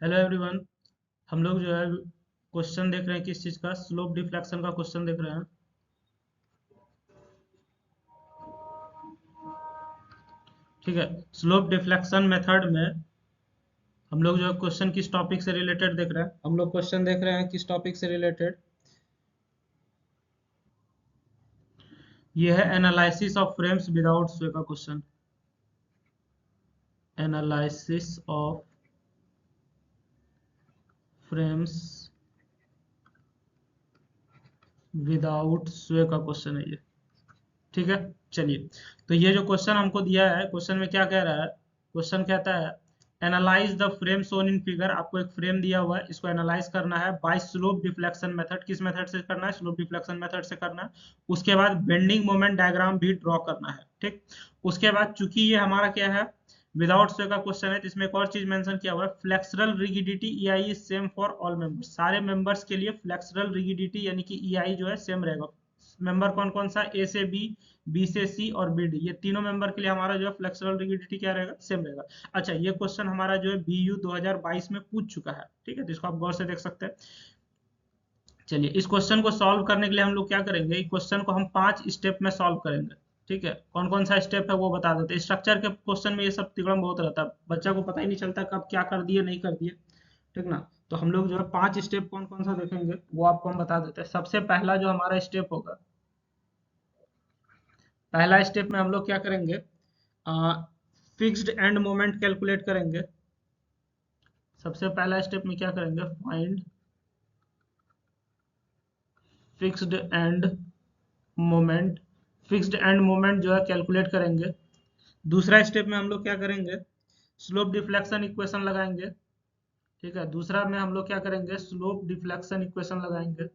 Hello everyone. हम लोग जो है क्वेश्चन देख रहे हैं किस चीज़ का, स्लोप डिफ्लेक्शन का क्वेश्चन देख रहे हैं। ठीक है। स्लोप डिफ्लेक्शन मेथड में हम लोग जो है क्वेश्चन किस टॉपिक से रिलेटेड देख रहे हैं, हम लोग क्वेश्चन देख रहे हैं किस टॉपिक से रिलेटेड। ये है एनालिसिस ऑफ फ्रेम्स विदाउट स्वे का question. Analysis of frames without स्वे का क्वेश्चन है ये। ठीक है। चलिए, तो ये जो क्वेश्चन हमको दिया है, क्वेश्चन में क्या कह रहा है? क्वेश्चन कहता है analyse the frame shown in figure. आपको एक फ्रेम दिया हुआ है, इसको एनालाइज करना है बाय स्लोप डिफ्लेक्शन मेथड। किस मेथड से करना है? स्लोप डिफ्लेक्शन मेथड से करना है। उसके बाद बेंडिंग मोमेंट डायग्राम भी ड्रॉ करना है। ठीक। उसके बाद चूंकि ये हमारा क्या है, विदाउट स्वे का क्वेश्चन है, तो इसमें एक और चीज मेंशन किया हुआ है, flexural rigidity EI is same for all members. सारे मेंबर्स के लिए फ्लेक्सरल रिगिडिटी यानी कि EI जो है सेम रहेगा। मेंबर कौन कौन सा? A से B से C और BD, ये तीनों मेंबर के लिए हमारा जो है फ्लेक्सुरल रिगिडिटी क्या रहेगा? सेम रहेगा। अच्छा, ये क्वेश्चन हमारा जो है BU 2022 में पूछ चुका है। ठीक है, तो इसको आप गौर से देख सकते हैं। चलिए, इस क्वेश्चन को सॉल्व करने के लिए हम लोग क्या करेंगे, इस क्वेश्चन को हम 5 स्टेप में सॉल्व करेंगे। ठीक है, कौन कौन सा स्टेप है वो बता देते हैं। स्ट्रक्चर के क्वेश्चन में ये सब तिगड़म बहुत रहता है, बच्चा को पता ही नहीं चलता कब क्या कर दिए नहीं कर दिए। ठीक ना। तो हम लोग जो है 5 स्टेप कौन कौन सा देखेंगे वो आपको हम बता देते हैं। सबसे पहला जो हमारा स्टेप होगा, पहला स्टेप में हम लोग क्या करेंगे, फिक्स्ड एंड मोमेंट कैलकुलेट करेंगे। सबसे पहला स्टेप में क्या करेंगे, find fixed end moment. Fixed end moment जो है कैलकुलेट करेंगे। दूसरा स्टेप में हम लोग क्या करेंगे, स्लोप डिफ्लेक्शन इक्वेशन लगाएंगे। ठीक है, दूसरा में हम लोग क्या करेंगे, स्लोप डिफ्लेक्शन इक्वेशन लगाएंगे,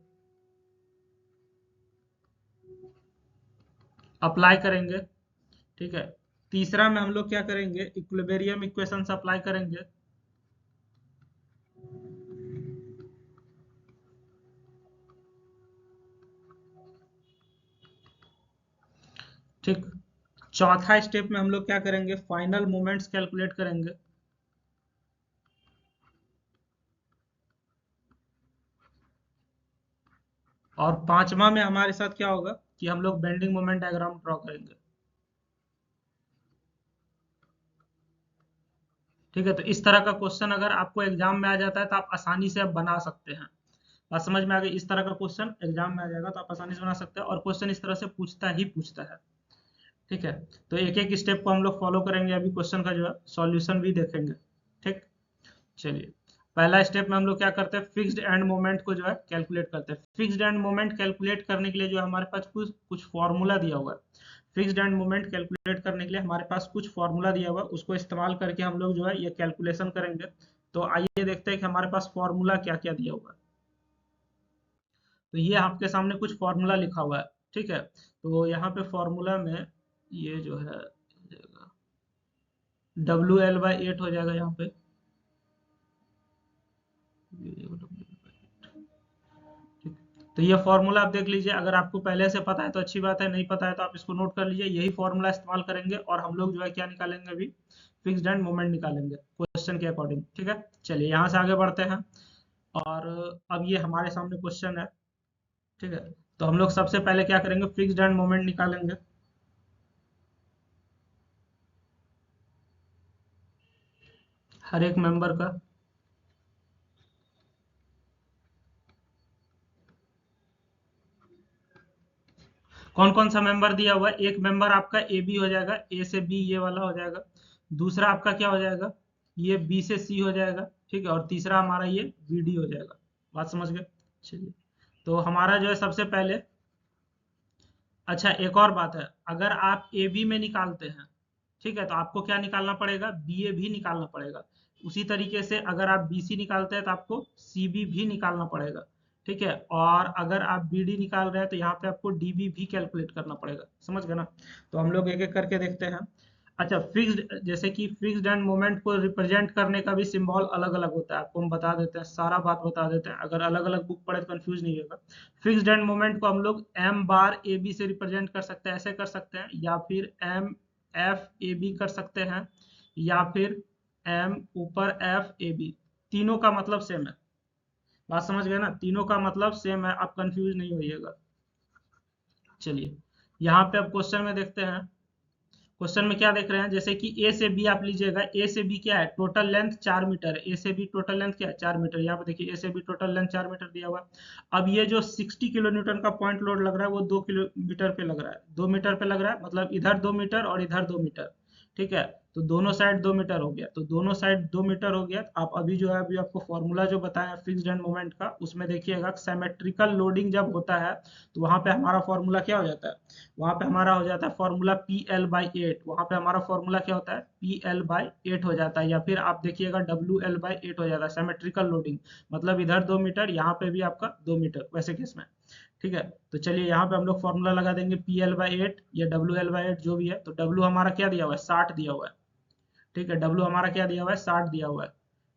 अप्लाई करेंगे। ठीक है। तीसरा में हम लोग क्या करेंगे, इक्विलिब्रियम इक्वेशन अप्लाई करेंगे। ठीक। चौथा स्टेप में हम लोग क्या करेंगे, फाइनल मोमेंट्स कैलकुलेट करेंगे। और पांचवा में हमारे साथ क्या होगा कि हम लोग बेंडिंग मोमेंट डायग्राम ड्रॉ करेंगे। ठीक है, तो इस तरह का क्वेश्चन अगर आपको एग्जाम में आ जाता है तो आप आसानी से आप बना सकते हैं। बात समझ में आ गई? इस तरह का क्वेश्चन एग्जाम में आ जाएगा तो आप आसानी से बना सकते हैं, और क्वेश्चन इस तरह से पूछता ही पूछता है। ठीक है। तो एक एक स्टेप को हम लोग फॉलो करेंगे, अभी क्वेश्चन का जो है सॉल्यूशन भी देखेंगे। ठीक। चलिए, पहला स्टेप में हम लोग क्या करते हैं, फिक्स्ड एंड मोमेंट को जो है कैलकुलेट करते हैं। फिक्स्ड एंड मोमेंट कैलकुलेट करने के लिए जो हमारे पास कुछ कुछ फॉर्मूला दिया हुआ है। फिक्स्ड एंड मोमेंट कैलकुलेट करने के लिए हमारे पास कुछ फॉर्मूला दिया हुआ है, उसको इस्तेमाल करके हम लोग जो है ये कैलकुलेशन करेंगे। तो आइए देखते हैं कि हमारे पास फॉर्मूला क्या क्या दिया हुआ है। तो ये आपके सामने कुछ फॉर्मूला लिखा हुआ है। ठीक है, तो यहाँ पे फॉर्मूला में ये जो है WL/8 हो जाएगा यहाँ पे। ठीक। तो ये फॉर्मूला आप देख लीजिए, अगर आपको पहले से पता है तो अच्छी बात है, नहीं पता है तो आप इसको नोट कर लीजिए। यही फॉर्मूला इस्तेमाल करेंगे और हम लोग जो है क्या निकालेंगे, अभी फिक्स्ड एंड मोमेंट निकालेंगे क्वेश्चन के अकॉर्डिंग। ठीक है। चलिए, यहाँ से आगे बढ़ते हैं। और अब ये हमारे सामने क्वेश्चन है। ठीक है, तो हम लोग सबसे पहले क्या करेंगे, फिक्स्ड एंड मोमेंट निकालेंगे हर एक मेंबर का। कौन कौन सा मेंबर दिया हुआ है? एक मेंबर आपका AB हो जाएगा, A से B ये वाला हो जाएगा। दूसरा आपका क्या हो जाएगा, ये B से C हो जाएगा। ठीक है, और तीसरा हमारा ये BD हो जाएगा। बात समझ गए? चलिए, तो हमारा जो है सबसे पहले, अच्छा एक और बात है, अगर आप AB में निकालते हैं, ठीक है, तो आपको क्या निकालना पड़ेगा, BA भी निकालना पड़ेगा। उसी तरीके से अगर आप BC निकालते हैं तो आपको CB भी निकालना पड़ेगा। ठीक है, और अगर आप BD निकाल रहे हैं तो यहाँ पे आपको DB भी कैलकुलेट करना पड़ेगा। समझ गए ना? तो हम लोग एक एक करके देखते हैं। अच्छा, फिक्स्ड, जैसे कि फिक्स्ड एंड मोमेंट को रिप्रेजेंट करने का भी सिंबल अलग अलग होता है, आपको हम बता देते हैं, सारा बात बता देते हैं, अगर अलग अलग बुक पढ़े तो कंफ्यूज नहीं होगा। फिक्स्ड एंड मोमेंट को हम लोग M/AB से रिप्रेजेंट कर सकते हैं, ऐसे कर सकते हैं, या फिर MFAB कर सकते हैं, या फिर M ऊपर FAB। तीनों का मतलब सेम है। बात समझ गए ना, तीनों का मतलब सेम है, आप कंफ्यूज नहीं होइएगा। चलिए यहाँ पे अब क्वेश्चन में देखते हैं। क्वेश्चन में क्या देख रहे हैं, जैसे कि ए से बी आप लीजिएगा, ए से बी क्या है, टोटल लेंथ 4 मीटर है, ए से बी टोटल लेंथ क्या है 4 मीटर। यहाँ पे देखिए ए से बी टोटल लेंथ 4 मीटर दिया हुआ है। अब ये जो 60 किलो न्यूटन का पॉइंट लोड लग रहा है वो 2 किलोमीटर पे लग रहा है, 2 मीटर पे लग रहा है, मतलब इधर 2 मीटर और इधर 2 मीटर। ठीक है, तो दोनों साइड 2 मीटर हो गया, तो दोनों साइड 2 मीटर हो गया। आप अभी जो है, अभी आपको फॉर्मूला जो बताया फिक्स्ड एंड मोमेंट का, उसमें देखिएगा सिमेट्रिकल लोडिंग जब होता है तो वहां पे हमारा फॉर्मूला क्या हो जाता है, वहां पे हमारा हो जाता है फॉर्मूला PL/8। वहां पे हमारा फॉर्मूला क्या होता है, PL/8 हो जाता है, या फिर आप देखिएगा WL/8 हो जाता है, सिमेट्रिकल लोडिंग। मतलब इधर 2 मीटर, यहाँ पे भी आपका 2 मीटर, वैसे केस में। ठीक है, तो चलिए यहाँ पे हम लोग फॉर्मूला लगा देंगे PL/8 या WL/8 जो भी है। तो W हमारा क्या दिया हुआ है, 60 दिया हुआ है। ठीक है, W हमारा क्या दिया हुआ है, 60 दिया हुआ है।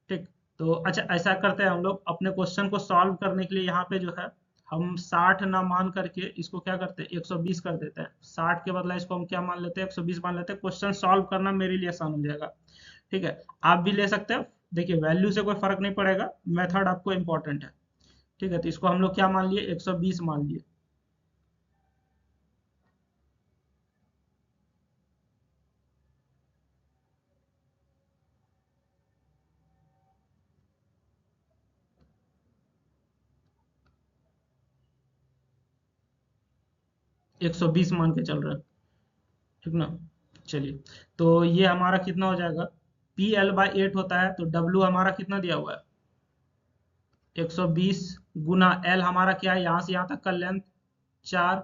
ठीक, तो अच्छा ऐसा करते हैं, हम लोग अपने क्वेश्चन को सॉल्व करने के लिए यहाँ पे जो है, हम 60 ना मान करके इसको क्या करते हैं, 120 कर देते हैं। 60 के बदला इसको हम क्या मान लेते हैं, 120 मान लेते हैं। क्वेश्चन सॉल्व करना मेरे लिए आसान हो जाएगा। ठीक है, आप भी ले सकते हैं। देखिए वैल्यू से कोई फर्क नहीं पड़ेगा, मेथड आपको इंपॉर्टेंट है। ठीक है, तो इसको हम लोग क्या मान लिए, 120 मान लिए। 120 मान के चल रहे हैं, ठीक ना। चलिए, तो ये हमारा कितना हो जाएगा, PL/8 होता है, तो W हमारा कितना दिया हुआ है, 120 गुना L हमारा क्या है, यहाँ से यहाँ तक का लेंथ 4।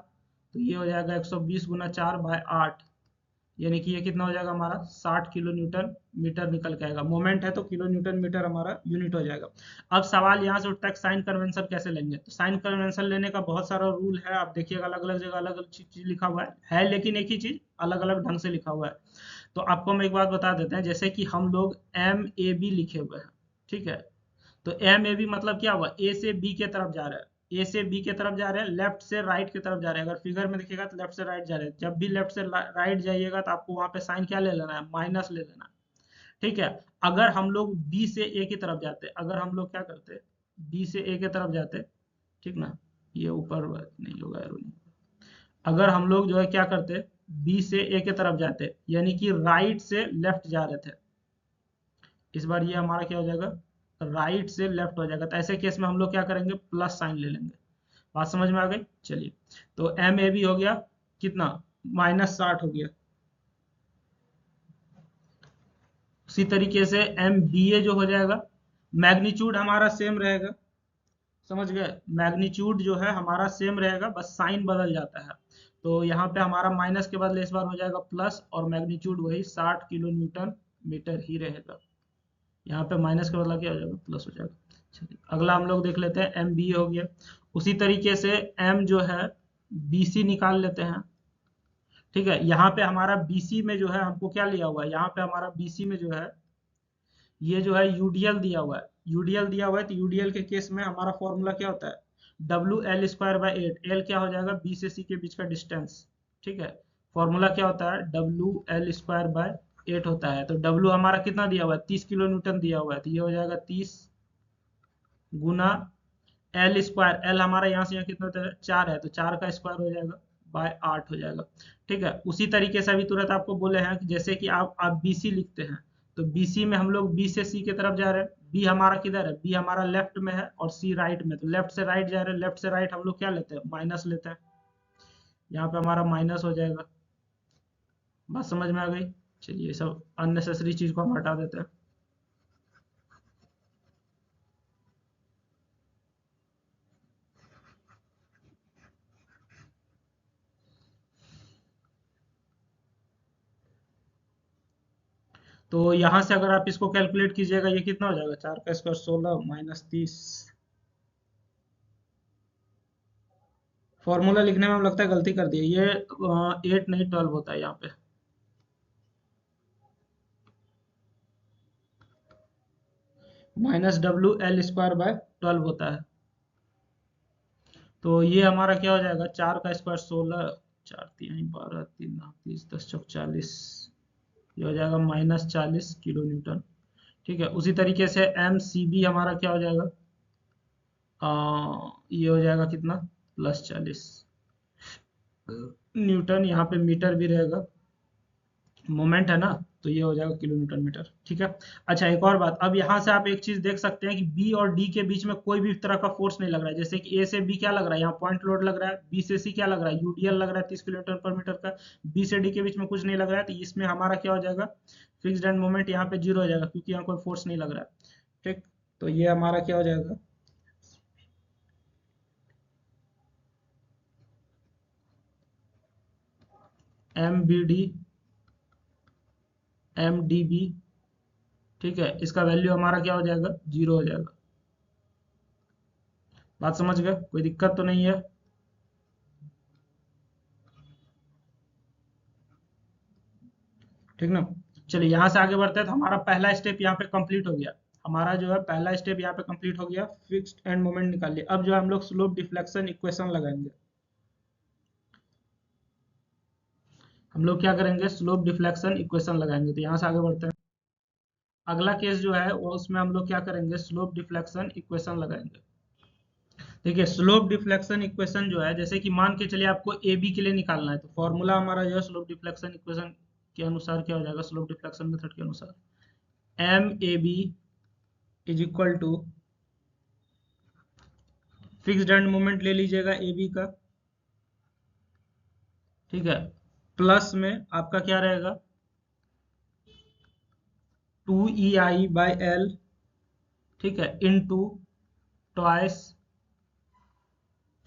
तो ये हो जाएगा 120 गुना 4/8, यानी कि ये कितना हो जाएगा हमारा 60 किलो न्यूटन मीटर निकल के आएगा। मोमेंट है तो किलो न्यूटन मीटर हमारा यूनिट हो जाएगा। अब सवाल यहाँ से उठता है साइन कन्वेंशन कैसे लेंगे। तो साइन कन्वेंशन लेने का बहुत सारा रूल है, आप देखिएगा अलग अलग जगह अलग अलग चीज लिखा हुआ है, लेकिन एक ही चीज अलग अलग ढंग से लिखा हुआ है। तो आपको हम एक बात बता देते हैं, जैसे कि हम लोग MAB लिखे हुए हैं। ठीक है, तो MAB मतलब क्या हुआ, ए से बी के तरफ जा रहा है, ए से बी के तरफ जा रहे हैं, लेफ्ट से राइट की तरफ जा रहे हैं। अगर फिगर में देखिएगा तो लेफ्ट से राइट जा रहे हैं। जब भी लेफ्ट से राइट जाइएगा तो आपको वहां पे साइन क्या ले लेना है, माइनस ले लेना है। ठीक है, अगर हम लोग बी से ए की तरफ जाते, अगर हम लोग क्या करते, बी से ए की तरफ जाते, ठीक ना, ये ऊपर नहीं होगा एरो नहीं। अगर हम लोग जो है क्या करते, बी से ए की तरफ जाते, यानी कि राइट से लेफ्ट जा रहे थे, इस बार ये हमारा क्या हो जाएगा, राइट से लेफ्ट हो जाएगा। तो ऐसे केस में हम लोग क्या करेंगे, प्लस साइन ले लेंगे। बात समझ में आ गई। चलिए, तो MAB हो गया कितना, -60 हो गया। उसी तरीके से MBA जो हो जाएगा, मैग्नीट्यूड हमारा सेम रहेगा। समझ गए, मैग्नीट्यूड जो है हमारा सेम रहेगा, बस साइन बदल जाता है। तो यहाँ पे हमारा माइनस के बदले इस बार हो जाएगा प्लस, और मैग्नीट्यूड वही 60 किलो न्यूटन मीटर ही रहेगा। यहाँ पे माइनस का बदला क्या हो जाएगा, प्लस हो जाएगा। चलिए अगला हम लोग देख लेते हैं, MBA हो गया। उसी तरीके से M जो है, BC निकाल लेते हैं। ठीक है, यहाँ पे हमारा BC में जो है हमको क्या लिया हुआ है, यहाँ पे हमारा BC में जो है, ये जो है UDL दिया हुआ है। UDL दिया हुआ है, तो UDL के केस में हमारा फॉर्मूला क्या होता है, WL² 8। L क्या हो जाएगा, B से C के बीच का डिस्टेंस। ठीक है, फॉर्मूला क्या होता है, WL² 8 होता है। तो W हमारा कितना दिया हुआ है, 30 किलो न्यूटन दिया हुआ है, तो ये हो जाएगा 30 गुना L²। L हमारा यहाँ से यहाँ कितना होता है, 4 है, तो 4 का स्क्वायर हो जाएगा, /8 हो जाएगा। ठीक है, उसी तरीके से अभी तुरंत आपको बोले हैं कि जैसे कि आप BC लिखते हैं, तो BC में हम लोग B से C की तरफ जा रहे हैं। B हमारा किधर है, B हमारा लेफ्ट में है और C राइट में, तो लेफ्ट से राइट जा रहे हैं, लेफ्ट से राइट हम लोग क्या लेते हैं, माइनस लेते हैं। यहाँ पे हमारा माइनस हो जाएगा। बात समझ में आ गई। चलिए सब अननेसेसरी चीज को हम हटा देते हैं। तो यहाँ से अगर आप इसको कैलकुलेट कीजिएगा, ये कितना हो जाएगा, 4 का स्क्वायर 16 -30। फॉर्मूला लिखने में हम लगता है गलती कर दी है, ये 8 नहीं 12 होता है यहाँ पे। -WL² 12 होता है। तो ये हमारा क्या हो जाएगा, 4 का स्क्वायर 16, 4 3 12 3 30 10 चौक 40, ये हो जाएगा -40 किलो न्यूटन। ठीक है, उसी तरीके से एम सी बी हमारा क्या हो जाएगा, ये हो जाएगा कितना, +40 न्यूटन। यहाँ पे मीटर भी रहेगा, मोमेंट है ना, तो ये हो जाएगा किलोमीटर मीटर। ठीक है। अच्छा, एक और बात, अब यहाँ से आप एक चीज देख सकते हैं कि बी और डी के बीच में कोई भी तरह का फोर्स नहीं लग रहा है। जैसे कि ए से बी क्या लग रहा है, यहाँ पॉइंट लोड लग रहा है। बी से सी क्या लग रहा है, यूडीएल लग रहा है 30 किलोमीटर पर मीटर का। बी से डी के बीच में कुछ नहीं लग रहा है, तो इसमें हमारा क्या हो जाएगा, फिक्स्ड एंड मोमेंट यहाँ पे 0 हो जाएगा, क्योंकि यहाँ कोई फोर्स नहीं लग रहा है। ठीक, तो ये हमारा क्या हो जाएगा, M B D, M D B. ठीक है, इसका वैल्यू हमारा क्या हो जाएगा, 0 हो जाएगा। बात समझ गए, कोई दिक्कत तो नहीं है। ठीक ना। चलिए यहाँ से आगे बढ़ते हैं, तो हमारा पहला स्टेप यहाँ पे कंप्लीट हो गया। हमारा जो है पहला स्टेप यहाँ पे कंप्लीट हो गया, फिक्स्ड एंड मोमेंट निकाल लिया। अब जो है हम लोग स्लोप डिफ्लेक्शन इक्वेशन लगाएंगे। हम लोग क्या करेंगे, स्लोप डिफ्लेक्शन इक्वेशन लगाएंगे। तो यहाँ से आगे बढ़ते हैं। अगला केस जो है वो, उसमें हम लोग क्या करेंगे, स्लोप डिफ्लेक्शन इक्वेशन लगाएंगे। देखिए, स्लोप डिफ्लेक्शन इक्वेशन जो है, जैसे कि मान के चलिए आपको ए बी के लिए निकालना है, तो फॉर्मूला हमारा जो है स्लोप डिफ्लेक्शन इक्वेशन के अनुसार क्या हो जाएगा, स्लोप डिफ्लेक्शन मेथड के अनुसार M A B is equal to, fixed end moment ले लीजिएगा ए बी का। ठीक है, प्लस में आपका क्या रहेगा, 2EI/L। ठीक है, into twice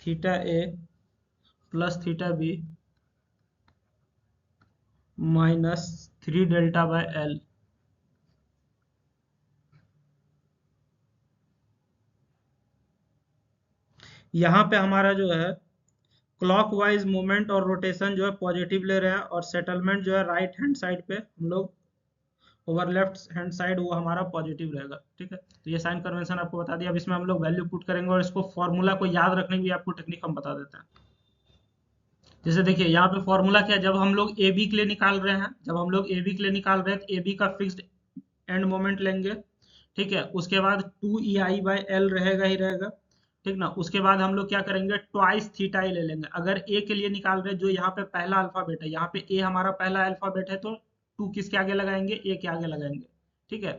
theta A plus theta B minus 3 डेल्टा/L। यहाँ पे हमारा जो है क्लॉकवाइज मूवमेंट और रोटेशन जो है पॉजिटिव ले रहे हैं, और सेटलमेंट जो है राइट हैंड साइड पे हम लोग, ओवर लेफ्ट हैंड साइड वो हमारा पॉजिटिव रहेगा। ठीक है, तो ये साइन कन्वेंशन आपको बता दिया। अब इसमें हम लोग वैल्यू पुट करेंगे, और इसको फॉर्मूला को याद रखने की भी आपको टेक्निक हम बता देते हैं। जैसे देखिए, यहाँ पे फॉर्मूला क्या है, जब हम लोग ए बी के लिए निकाल रहे हैं, जब हम लोग ए बी के लिए निकाल रहे हैं, तो ए बी का फिक्स्ड एंड मोमेंट लेंगे। ठीक है, उसके बाद 2EI/L रहेगा ही रहेगा। ठीक ना, उसके बाद हम लोग क्या करेंगे, ट्वाइस थीटा ही ले लेंगे। अगर ए के लिए निकाल रहे हैं, जो यहाँ पे पहला अल्फाबेट है, यहाँ पे ए हमारा पहला अल्फाबेट है, तो टू किसके आगे लगाएंगे, ए के आगे लगाएंगे। ठीक है,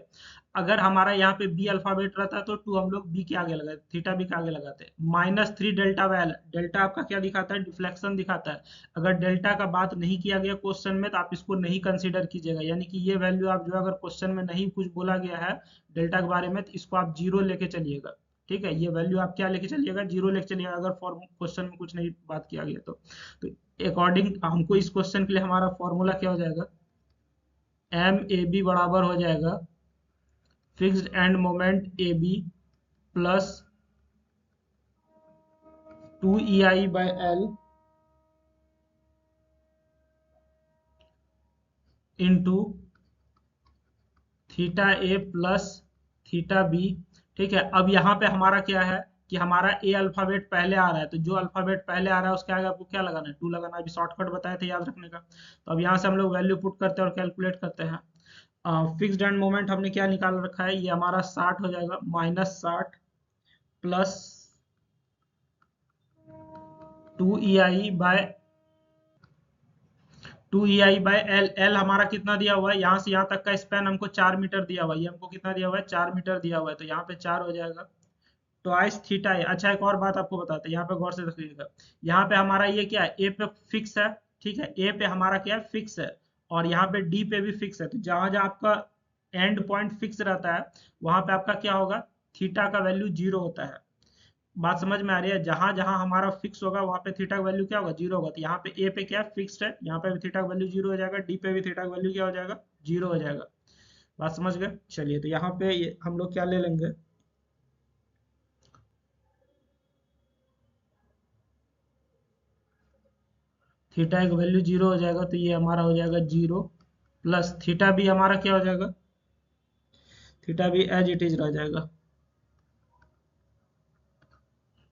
अगर हमारा यहाँ पे बी अल्फाबेट रहता है, तो टू हम लोग बी के आगे लगाते, थीटा बी के आगे लगाते हैं। -3 डेल्टा/L, डेल्टा आपका क्या दिखाता है, डिफ्लेक्शन दिखाता है। अगर डेल्टा का बात नहीं किया गया क्वेश्चन में, तो आप इसको नहीं कंसीडर कीजिएगा, यानी कि ये वैल्यू आप जो, अगर क्वेश्चन में नहीं कुछ बोला गया है डेल्टा के बारे में, तो इसको आप 0 लेके चलिएगा। ठीक है, ये वैल्यू आप क्या लेके चलिएगा, 0 लेके चलिएगा, अगर क्वेश्चन में कुछ नहीं बात किया गया तो अकॉर्डिंग हमको इस क्वेश्चन के लिए हमारा फॉर्मूला क्या हो जाएगा, एम ए बी बराबर हो जाएगा fixed end moment A B plus 2EI/L into theta A plus theta B. ठीक है, अब यहाँ पे हमारा क्या है कि हमारा ए अल्फाबेट पहले आ रहा है, तो जो अल्फाबेट पहले आ रहा है उसके आगे आपको क्या लगाना है, 2 लगाना है। अभी शॉर्टकट बताया था याद रखने का। तो अब यहाँ से हम लोग वैल्यू पुट करते हैं और कैलकुलेट करते हैं। फिक्स्ड एंड मोमेंट हमने क्या निकाल रखा है, ये हमारा 60 हो जाएगा, -60 plus 2EI by L. L हमारा कितना दिया हुआ है, यहाँ से यहाँ तक का स्पैन हमको 4 मीटर दिया हुआ है। ये हमको कितना दिया हुआ है, 4 मीटर दिया हुआ है, तो यहाँ पे 4 हो जाएगा। ट्वाइस थीटा है। अच्छा, एक और बात आपको बताते हैं, यहाँ पे गौर से देखिएगा। यहाँ पे हमारा ये क्या है, ए पे फिक्स है। ठीक है, ए पे हमारा क्या है, फिक्स है, और यहाँ पे डी पे भी फिक्स है। तो जहां जहां आपका एंड पॉइंट फिक्स रहता है, वहां पे आपका क्या होगा, थीटा का वैल्यू 0 होता है। बात समझ में आ रही है, जहां जहां हमारा फिक्स होगा वहां पे थीटा का वैल्यू क्या होगा, 0 होगा। तो यहाँ पे ए पे क्या फिक्स्ड है, यहाँ पे भी थीटा का वैल्यू 0 हो जाएगा, डी पे भी थीटा का वैल्यू क्या हो जाएगा, 0 हो जाएगा। बात समझ गए। चलिए, तो यहाँ पे हम लोग क्या ले लेंगे, थीटा का वैल्यू 0 हो जाएगा, तो ये हमारा हो जाएगा 0 प्लस थीटा भी हमारा क्या हो जाएगा, थीटा भी एज इट इज रह जाएगा।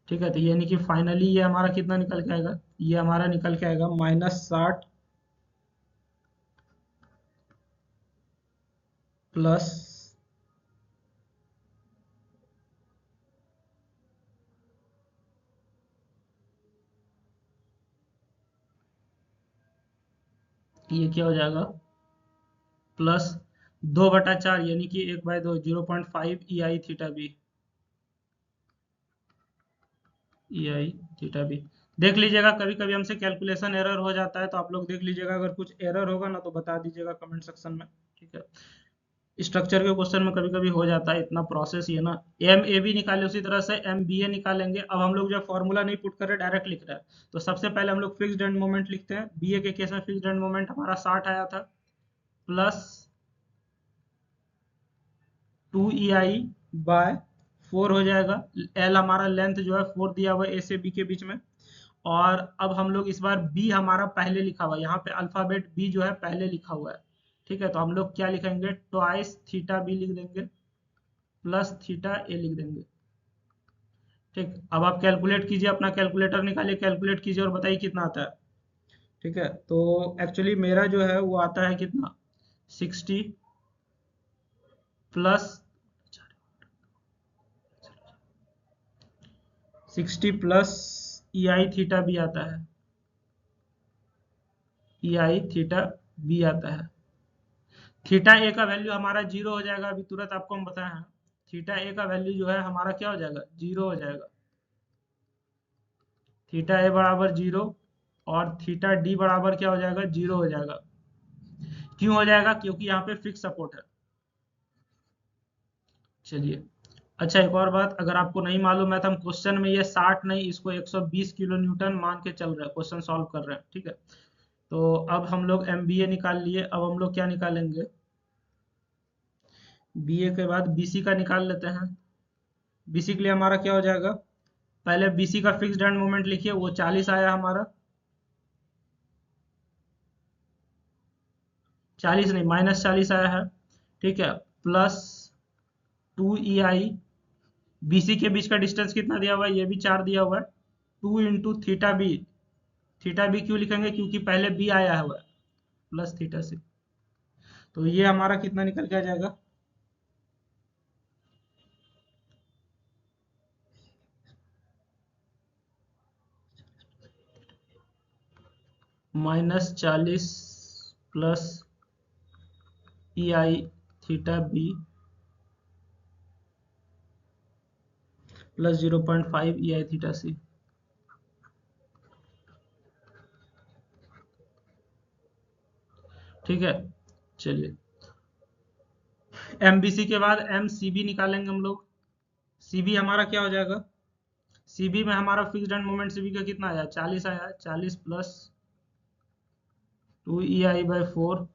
ठीक है, तो यानी कि फाइनली ये हमारा कितना निकल के आएगा, ये हमारा निकल के आएगा -60 प्लस ये क्या हो जाएगा, प्लस 2/4 यानी कि 1/2, 0.5 ई I theta B, E I theta B. देख लीजिएगा, कभी कभी हमसे कैलकुलेशन एरर हो जाता है, तो आप लोग देख लीजिएगा, अगर कुछ एरर होगा ना तो बता दीजिएगा कमेंट सेक्शन में, ठीक है। स्ट्रक्चर के क्वेश्चन में कभी कभी हो जाता है, इतना प्रोसेस ये ना। एम ए भी निकाले, उसी तरह से एम बी ए निकालेंगे। अब हम लोग जब फॉर्मूला नहीं पुट कर रहे, डायरेक्ट लिख रहे हैं, तो सबसे पहले हम लोग फिक्स्ड एंड मोमेंट लिखते हैं। बी ए के केस में फिक्स्ड एंड मोमेंट हमारा 60 आया था, प्लस 2EI/4 हो जाएगा। एल हमारा लेंथ जो है 4 दिया हुआ है ए से बी के बीच में। और अब हम लोग इस बार बी हमारा पहले लिखा हुआ है, यहाँ पे अल्फाबेट बी जो है पहले लिखा हुआ है, ठीक है। तो हम लोग क्या लिखेंगे, ट्वाइस थीटा बी लिख देंगे, प्लस थीटा ए लिख देंगे, ठीक। अब आप कैलकुलेट कीजिए, अपना कैलकुलेटर निकालिए, कैलकुलेट कीजिए और बताइए कितना आता है, ठीक है। तो एक्चुअली मेरा जो है वो आता है कितना, 60 plus 60 plus E I theta B आता है, ई आई थीटा बी आता है। थीटा ए का वैल्यू हमारा जीरो हो जाएगा, अभी तुरंत आपको हम बताए हैं। थीटा ए का वैल्यू जो है हमारा क्या हो जाएगा, जीरो हो जाएगा। थीटा ए बराबर जीरो, और थीटा डी बराबर क्या हो जाएगा, जीरो हो जाएगा। क्यों हो जाएगा, क्योंकि यहाँ पे फिक्स सपोर्ट है। चलिए, अच्छा एक और बात, अगर आपको नहीं मालूम है तो हम क्वेश्चन में ये 60 नहीं, इसको 120 किलो न्यूटन मान के चल रहे हैं, क्वेश्चन सॉल्व कर रहे हैं, ठीक है। तो अब हम लोग एम बी ए निकाल लिए, अब हम लोग क्या निकालेंगे, बी ए के बाद बी सी का निकाल लेते हैं। बी सी के लिए हमारा क्या हो जाएगा, पहले बी सी का फिक्स्ड एंड मोमेंट लिखिए, वो 40 आया हमारा, 40 नहीं, -40 आया है, ठीक है। प्लस 2EI, बी सी के बीच का डिस्टेंस कितना दिया हुआ है, ये भी 4 दिया हुआ है। 2 × थीटा बी, थीटा बी क्यों लिखेंगे, क्योंकि पहले बी आया हुआ है, प्लस थीटा सी। तो ये हमारा कितना निकल के आ जाएगा, -40 plus E I theta B plus 0.5 E I theta सी, ठीक है। चलिए, एम बी सी के बाद एम सी बी निकालेंगे हम लोग। सी बी हमारा क्या हो जाएगा, सी बी में हमारा fixed end moment C B का कितना आया, 40 आया, 40 प्लस 2EI/4,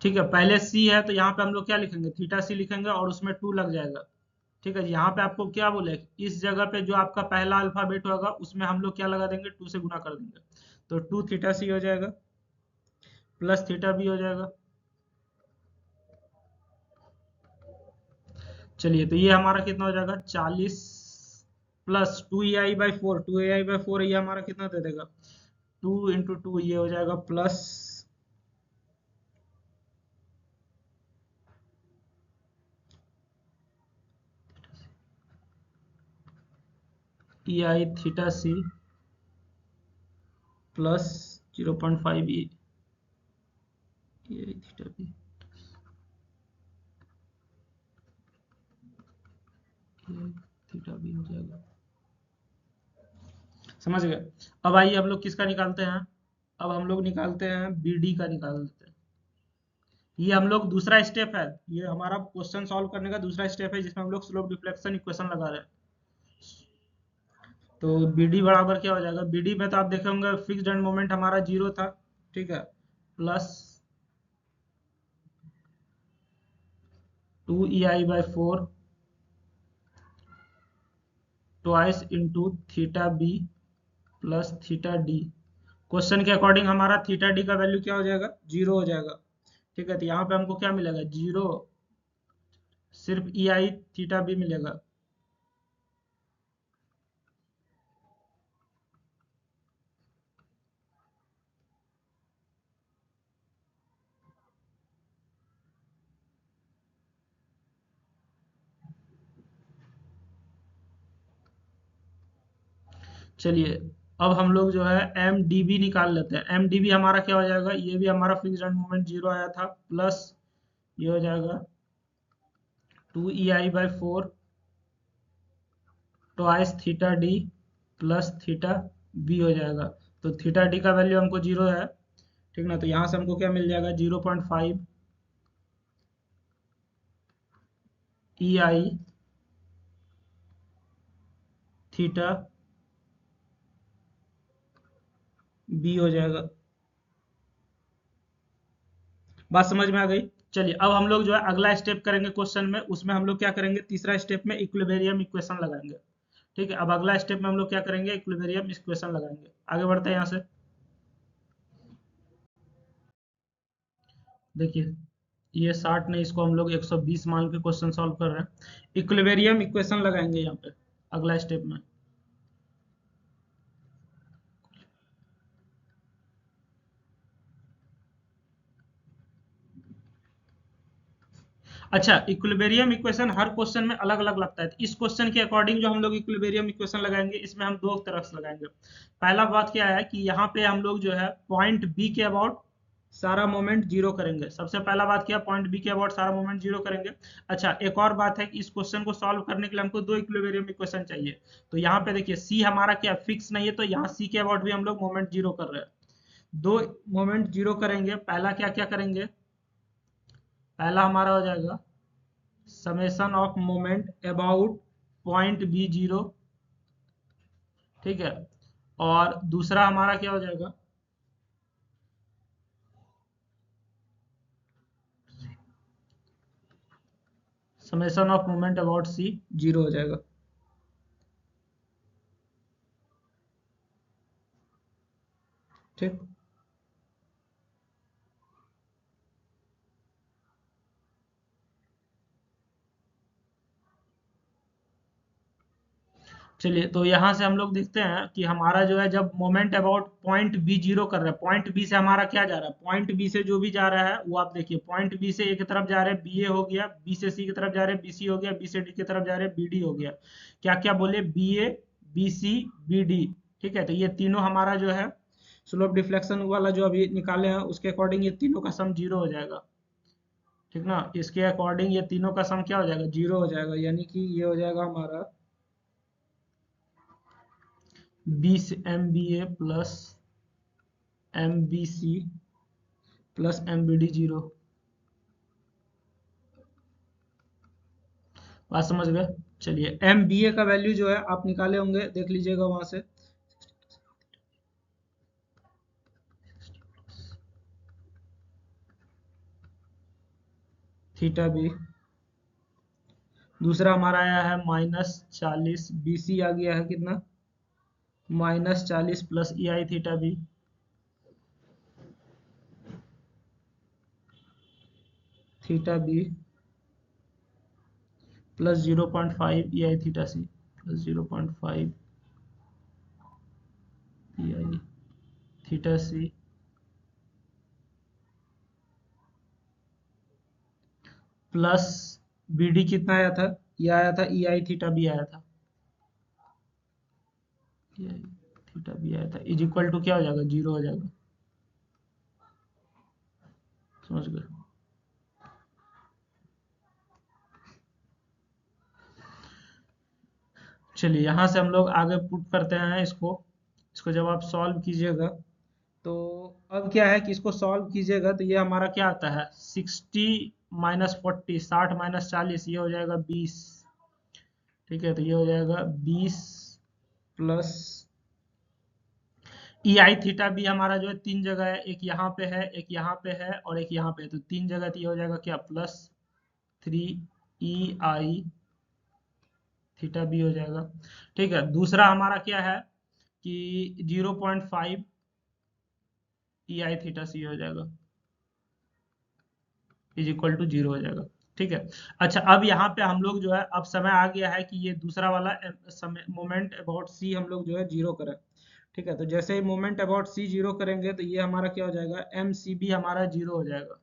ठीक है। पहले सी है तो यहाँ पे हम लोग क्या लिखेंगे, थीटा सी लिखेंगे, और उसमें 2 लग जाएगा, ठीक है। यहाँ पे आपको क्या बोले, इस जगह पे जो आपका पहला अल्फाबेट होगा उसमें हम लोग क्या लगा देंगे, 2 से गुना कर देंगे, तो 2 थीटा सी हो जाएगा, प्लस थीटा बी हो जाएगा। चलिए, तो ये हमारा कितना हो जाएगा, 40 प्लस 2EI/4, 2EI/4 ये हमारा कितना दे देगा, 2 × 2 ये हो जाएगा, plus E I theta C plus 0.5 E I theta B, theta B हो जाएगा, समझ गए। अब आइए हम लोग किसका निकालते हैं, अब हम लोग निकालते हैं बी डी का निकालते हैं। ये हम लोग दूसरा स्टेप है, ये हमारा क्वेश्चन सॉल्व करने का दूसरा स्टेप है, जिसमें हम लोग स्लोप डिफ्लेक्शन इक्वेशन लगा रहे हैं। तो बी डी बराबर क्या हो जाएगा, बी डी में तो आप देखे होंगे फिक्स्ड एंड मोमेंट हमारा जीरो था, ठीक है, plus 2EI/4 twice into theta B plus theta D. Question के अकॉर्डिंग हमारा थीटा डी का वैल्यू क्या हो जाएगा, जीरो हो जाएगा, ठीक है। तो यहाँ पे हमको क्या मिलेगा, जीरो, सिर्फ ई आई थीटा बी मिलेगा। चलिए, अब हम लोग जो है एम डी बी निकाल लेते हैं। एम डी बी हमारा क्या हो जाएगा, ये भी हमारा फिक्स्ड एंड मोमेंट जीरो आया था, प्लस ये हो जाएगा 2EI/4 twice theta D plus theta B हो जाएगा। तो थीटा डी का वैल्यू हमको जीरो है, ठीक ना, तो यहाँ से हमको क्या मिल जाएगा 0.5 EI थीटा बी हो जाएगा। बात समझ में आ गई। चलिए अब हम लोग जो है अगला स्टेप करेंगे क्वेश्चन में, उसमें हम लोग क्या करेंगे, तीसरा स्टेप में इक्विलिब्रियम इक्वेशन लगाएंगे। ठीक है, अब अगला स्टेप में हम लोग क्या करेंगे, इक्विलिब्रियम इक्वेशन लगाएंगे। आगे बढ़ते हैं यहाँ से। देखिए ये 60 नहीं, इसको हम लोग 120 मान के क्वेश्चन सॉल्व कर रहे हैं। इक्विलिब्रियम इक्वेशन लगाएंगे यहाँ पे अगला स्टेप में। अच्छा, इक्विलिब्रियम इक्वेशन हर क्वेश्चन में अलग अलग लगता है, तो इस क्वेश्चन के अकॉर्डिंग जो हम लोग इक्विलिब्रियम इक्वेशन लगाएंगे, इसमें हम दो तरह से लगाएंगे। पहला बात क्या है कि यहाँ पे हम लोग जो है पॉइंट बी के अबाउट सारा मोमेंट जीरो करेंगे। सबसे पहला बात क्या, पॉइंट बी के अबाउट सारा मोमेंट जीरो करेंगे। अच्छा, एक और बात है कि इस क्वेश्चन को सॉल्व करने के लिए हमको दो इक्विलिब्रियम इक्वेशन चाहिए। तो यहाँ पे देखिए सी हमारा क्या फिक्स नहीं है, तो यहाँ सी के अबाउट भी हम लोग मोमेंट जीरो कर रहे हैं। दो मोमेंट जीरो करेंगे, पहला क्या क्या करेंगे, पहला हमारा हो जाएगा summation of moment about point B zero, ठीक है, और दूसरा हमारा क्या हो जाएगा, summation of moment about C zero हो जाएगा। ठीक, चलिए तो यहाँ से हम लोग देखते हैं कि हमारा जो है जब moment about point B zero कर रहा है, पॉइंट बी से हमारा क्या जा रहा है, पॉइंट बी से जो भी जा रहा है वो आप देखिए, पॉइंट बी से ए की तरफ जा रहे हैं बी ए हो गया, बी से सी की तरफ जा रहे हैं बी सी हो गया, बी से डी की तरफ जा रहे हैं बी डी हो गया। क्या क्या बोले, B A B C B D. ठीक है, तो ये तीनों हमारा जो है स्लोप डिफ्लेक्शन वाला जो अभी निकाले हैं उसके अकॉर्डिंग ये तीनों का सम जीरो हो जाएगा। ठीक ना, इसके अकॉर्डिंग ये तीनों का सम क्या हो जाएगा, जीरो हो जाएगा, यानी कि ये हो जाएगा हमारा 20 MBA plus MBC plus MBD zero. बात समझ गए। चलिए MBA का वैल्यू जो है आप निकाले होंगे, देख लीजिएगा वहां से, थीटा बी। दूसरा हमारा आया है -40, BC आ गया है कितना, -40 plus EI theta B, theta B plus 0.5 EI theta C, plus 0.5 EI theta C plus BD कितना आया था, ये आया था EI थीटा बी आया था, EI थीटा बी आया था, इज इक्वल टू क्या हो जाएगा, जीरो हो जाएगा। समझ गए। चलिए यहाँ से हम लोग आगे पुट करते हैं इसको। इसको जब आप सॉल्व कीजिएगा तो अब क्या है कि इसको सॉल्व कीजिएगा तो ये हमारा क्या आता है 60 - 40, 60 - 40, ये हो जाएगा 20। ठीक है, तो ये हो जाएगा 20 प्लस EI थीटा भी हमारा जो है तीन जगह है, एक यहाँ पे है, एक यहाँ पे है और एक यहाँ पे है, तो तीन जगह, तो ये हो जाएगा क्या प्लस 3EI थीटा बी हो जाएगा। ठीक है, दूसरा हमारा क्या है कि 0.5 EI थीटा सी हो जाएगा, इज इक्वल टू जीरो हो जाएगा। ठीक है, अच्छा अब यहाँ पे हम लोग जो है अब समय आ गया है कि ये दूसरा वाला समय मोमेंट अबाउट सी हम लोग जो है जीरो करें। ठीक है, तो जैसे ही मोमेंट अबाउट सी जीरो करेंगे तो ये हमारा क्या हो जाएगा, MCB हमारा जीरो हो जाएगा।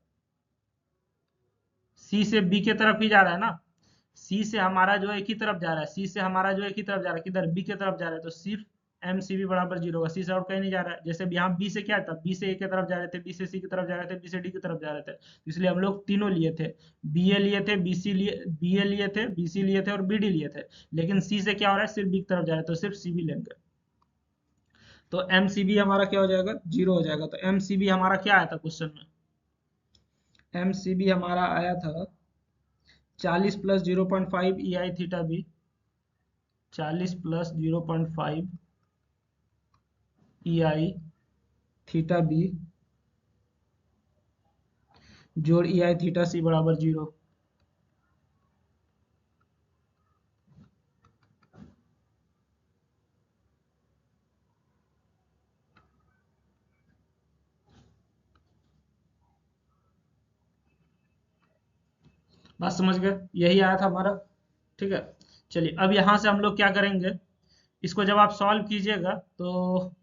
सी से बी के तरफ ही जा रहा है ना, सी से हमारा जो एक ही तरफ जा रहा है, सी से हमारा जो एक ही तरफ जा रहा है, किधर बी के तरफ जा रहा है, तो सिर्फ एम सी बी बराबर 0 होगा, सी से आउट कहीं नहीं जा रहा है। जैसे यहाँ बी से क्या था, बी से ए की तरफ जा रहे थे, बी से सी की तरफ जा रहे थे, बी से डी की तरफ जा रहे थे, तो इसलिए हम लोग तीनों लिए थे, बी ए लिए थे, बी सी लिए, बी ए लिए थे, बी सी लिए थे और बी डी लिए थे। लेकिन सी से क्या हो रहा है, सिर्फ बी की तरफ जा रहा है, तो सिर्फ सी बी लेंगे। तो एम सी बी हमारा क्या हो जाएगा, 0 हो जाएगा। तो एम सी बी हमारा क्या आया था क्वेश्चन में, एम सी बी हमारा आया था 40 plus 0.5 E I theta B, 40 plus 0.5 E I theta B जोड़ ई आई थीटा सी बराबर 0। बात समझ गए, यही आया था हमारा। ठीक है, चलिए अब यहाँ से हम लोग क्या करेंगे, इसको जब आप सॉल्व कीजिएगा तो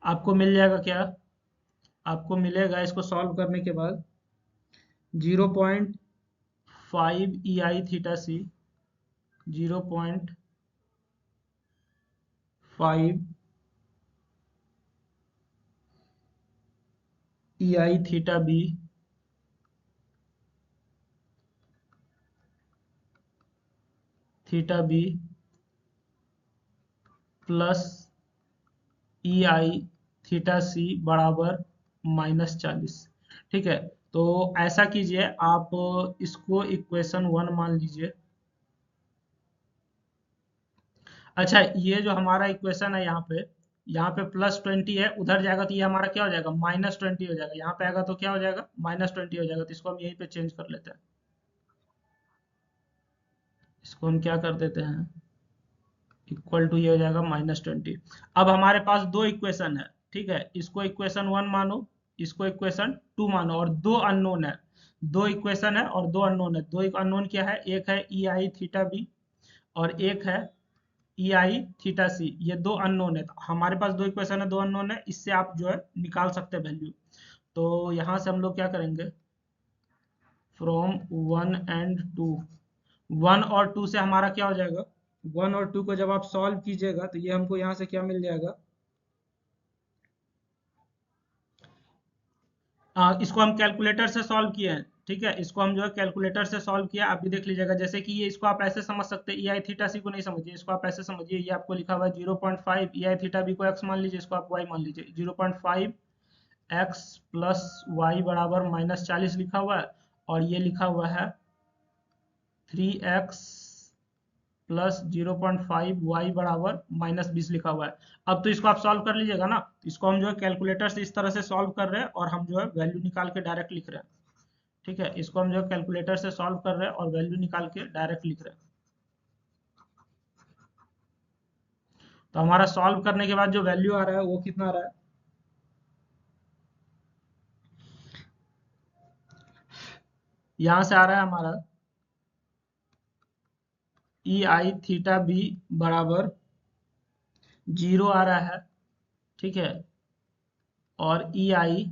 आपको मिल जाएगा क्या, आपको मिलेगा इसको सॉल्व करने के बाद 0.5 ई I theta C, 0.5 E I theta B plus E I theta सी बराबर -40। ठीक है, तो ऐसा कीजिए आप, इसको इक्वेशन 1 मान लीजिए। अच्छा, ये जो हमारा इक्वेशन है यहाँ पे +20 है, उधर जाएगा तो ये हमारा क्या हो जाएगा, -20 हो जाएगा। यहाँ पे आएगा तो क्या हो जाएगा, -20 हो जाएगा। तो इसको हम यहीं पे चेंज कर लेते हैं, इसको हम क्या कर देते हैं, इक्वल टू ये हो जाएगा -20। अब हमारे पास दो इक्वेशन है, ठीक है, इसको इक्वेशन 1 मानो, इसको इक्वेशन 2 मानो, और दो अननोन है, दो इक्वेशन है और दो अननोन है। दो अननोन क्या है, एक है ई आई थीटा बी और एक है ई आई थीटा सी, ये दो अननोन है। तो हमारे पास दो इक्वेशन है, दो अननोन है, इससे आप जो है निकाल सकते हैं वैल्यू। तो यहाँ से हम लोग क्या करेंगे, फ्रॉम 1 एंड 2, 1 और 2 से हमारा क्या हो जाएगा, 1 और 2 को जब आप सॉल्व कीजिएगा तो ये हमको यहाँ से क्या मिल जाएगा, इसको हम कैलकुलेटर से सॉल्व किए हैं। ठीक है, इसको हम जो है कैलकुलेटर से सॉल्व किया, आप भी देख लीजिएगा। जैसे कि ये, इसको आप ऐसे समझ सकते हैं, ई आई थीटा सी को नहीं समझिए, इसको आप ऐसे समझिए, ये आपको लिखा हुआ है 0.5 ई आई थीटा बी को एक्स मान लीजिए, इसको आप वाई मान लीजिए, 0.5 एक्स प्लस वाई बराबर -40 लिखा हुआ है, और ये लिखा हुआ है 3x प्लस 0.5 वाई बराबर -20 लिखा हुआ है। अब तो इसको आप सॉल्व कर लीजिएगा ना, इसको हम जो है कैलकुलेटर से इस तरह से सॉल्व कर रहे हैं, और हम जो है वैल्यू निकाल के डायरेक्ट लिख रहे हैं। ठीक है, इसको हम जो है कैलकुलेटर से सॉल्व कर रहे हैं और वैल्यू निकाल के डायरेक्ट लिख रहे हैं। तो हमारा सॉल्व करने के बाद जो वैल्यू आ रहा है वो कितना आ रहा है, यहां से आ रहा है हमारा ई आई थीटा बी बराबर 0 आ रहा है। ठीक है, और ई आई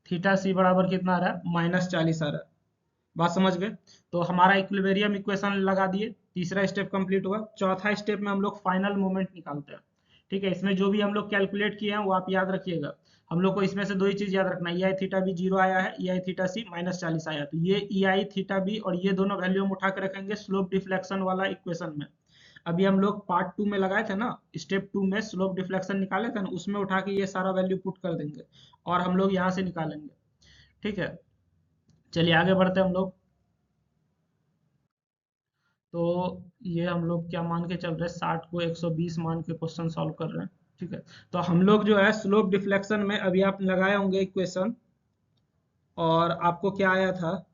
थीटा सी बराबर कितना आ रहा है, -40 आ रहा है। बात समझ गए, तो हमारा इक्विलिब्रियम इक्वेशन लगा दिए, तीसरा स्टेप कंप्लीट हुआ। चौथा स्टेप में हम लोग फाइनल मोमेंट निकालते हैं। ठीक है, इसमें जो भी हम लोग कैलकुलेट किए हैं वो आप याद रखिएगा। हम लोग को इसमें से दो ही चीज याद रखना है, ई आई थीटा बी 0 आया है, ई आई थीटा सी -40 आया। तो ये ई आई थीटा बी और ये दोनों वैल्यू हम उठा के रखेंगे स्लोप डिफ्लेक्शन वाला इक्वेशन में। अभी हम लोग पार्ट 2 में लगाए थे ना, स्टेप 2 में स्लोप डिफ्लेक्शन निकाले थे ना, उसमें उठा के ये सारा वैल्यू पुट कर देंगे और हम लोग यहाँ से निकालेंगे। ठीक है, चलिए आगे बढ़ते हैं हम लोग। तो ये हम लोग क्या मान के चल रहे हैं, 60 को 120 मान के क्वेश्चन सॉल्व कर रहे हैं। ठीक है, तो हम लोग जो है स्लोप डिफ्लेक्शन में अभी आप लगाए होंगे इक्वेशन, और आपको क्या आया था,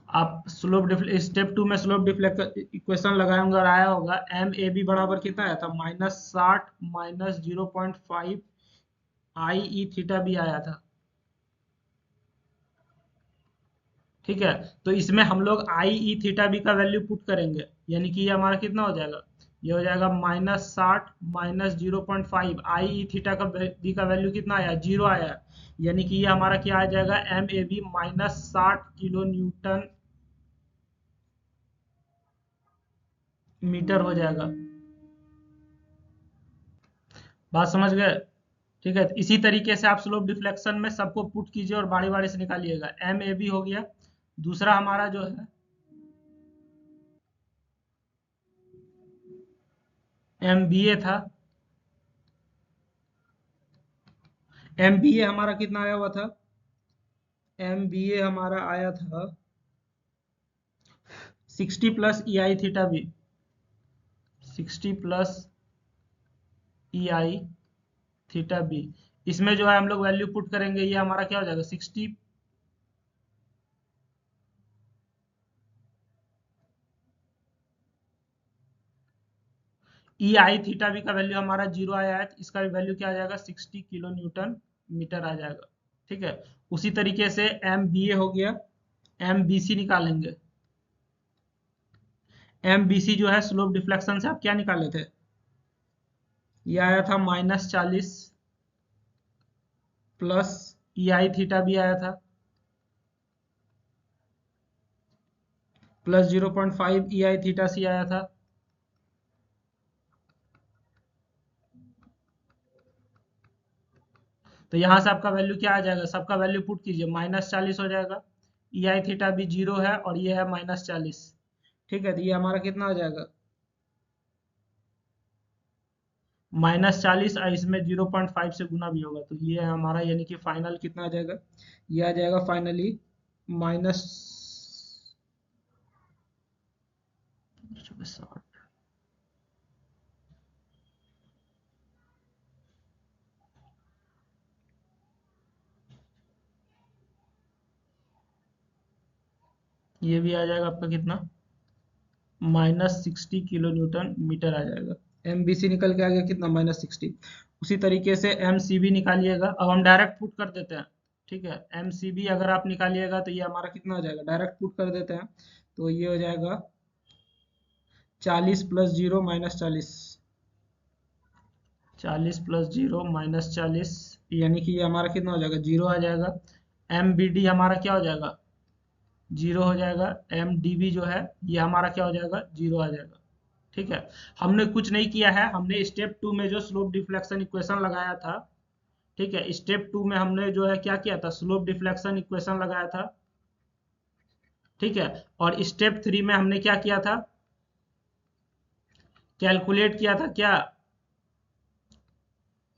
आप स्टेप 2 में स्लोप डिफ्लेक्शन इक्वेशन लगाए होंगे और आया होगा एम ए बी बराबर कितना आया था, -60 -0.5 आई ई थीटा बी आया था। ठीक है, तो इसमें हम लोग आई ई थीटा बी का वैल्यू पुट करेंगे, यानी कि ये हमारा कितना हो जाएगा, ये हो जाएगा -60 -0.5 आई ई थीटा का बी का वैल्यू कितना आया, 0 आया है। यानी कि ये हमारा क्या आ जाएगा, M A B -60 kilo newton metre हो जाएगा। बात समझ गए? ठीक है, इसी तरीके से आप स्लोप डिफ्लेक्शन में सबको पुट कीजिए और बारी बारी से निकालिएगा। एम ए बी हो गया, दूसरा हमारा जो है एम बी ए था। एम बी ए हमारा कितना आया हुआ था, एम बी ए हमारा आया था 60 plus E I theta B, 60 plus E I theta B. इसमें जो है हम लोग वैल्यू पुट करेंगे, ये हमारा क्या हो जाएगा 60 ई आई थीटा बी का वैल्यू हमारा 0 आया है, तो इसका वैल्यू क्या आ जाएगा 60 किलो न्यूटन मीटर आ जाएगा। ठीक है, उसी तरीके से एम बी ए हो गया, एम बी सी निकालेंगे। एम बी सी जो है स्लोप डिफ्लेक्शन से आप क्या निकाले थे, ये आया था -40 प्लस ई आई थीटा भी आया था प्लस 0.5 ई आई थीटा सी आया था। तो यहाँ से आपका वैल्यू क्या आ जाएगा, सबका वैल्यू पुट कीजिए, -40 हो जाएगा, ई आई थीटा भी 0 है और ये है -40। ठीक है, तो ये हमारा कितना हो जाएगा -40, और इसमें 0.5 से गुना भी होगा, तो ये हमारा यानी कि फाइनल कितना आ जाएगा, ये आ जाएगा फाइनली माइनस 60। ये भी आ जाएगा आपका कितना, -60 किलो न्यूटन मीटर आ जाएगा। एम बी सी निकल के आ गया कितना, -60। उसी तरीके से एम सी बी निकालिएगा, अब हम डायरेक्ट पुट कर देते हैं। ठीक है, एम सी बी अगर आप निकालिएगा तो ये हमारा कितना हो जाएगा, डायरेक्ट पुट कर देते हैं। तो ये हो जाएगा 40 प्लस 0 -40, 40 प्लस 0 -40, यानी कि ये हमारा कितना हो जाएगा, 0 आ जाएगा। एम बी डी हमारा क्या हो जाएगा, 0 हो जाएगा। एम डी बी जो है ये हमारा क्या हो जाएगा, 0 आ जाएगा। ठीक है, हमने कुछ नहीं किया है, हमने स्टेप 2 में जो स्लोप डिफ्लेक्शन इक्वेशन लगाया था, ठीक है, स्टेप 2 में हमने जो है क्या किया था, स्लोप डिफ्लेक्शन इक्वेशन लगाया था। ठीक है, और स्टेप 3 में हमने क्या किया था, कैलकुलेट किया था क्या,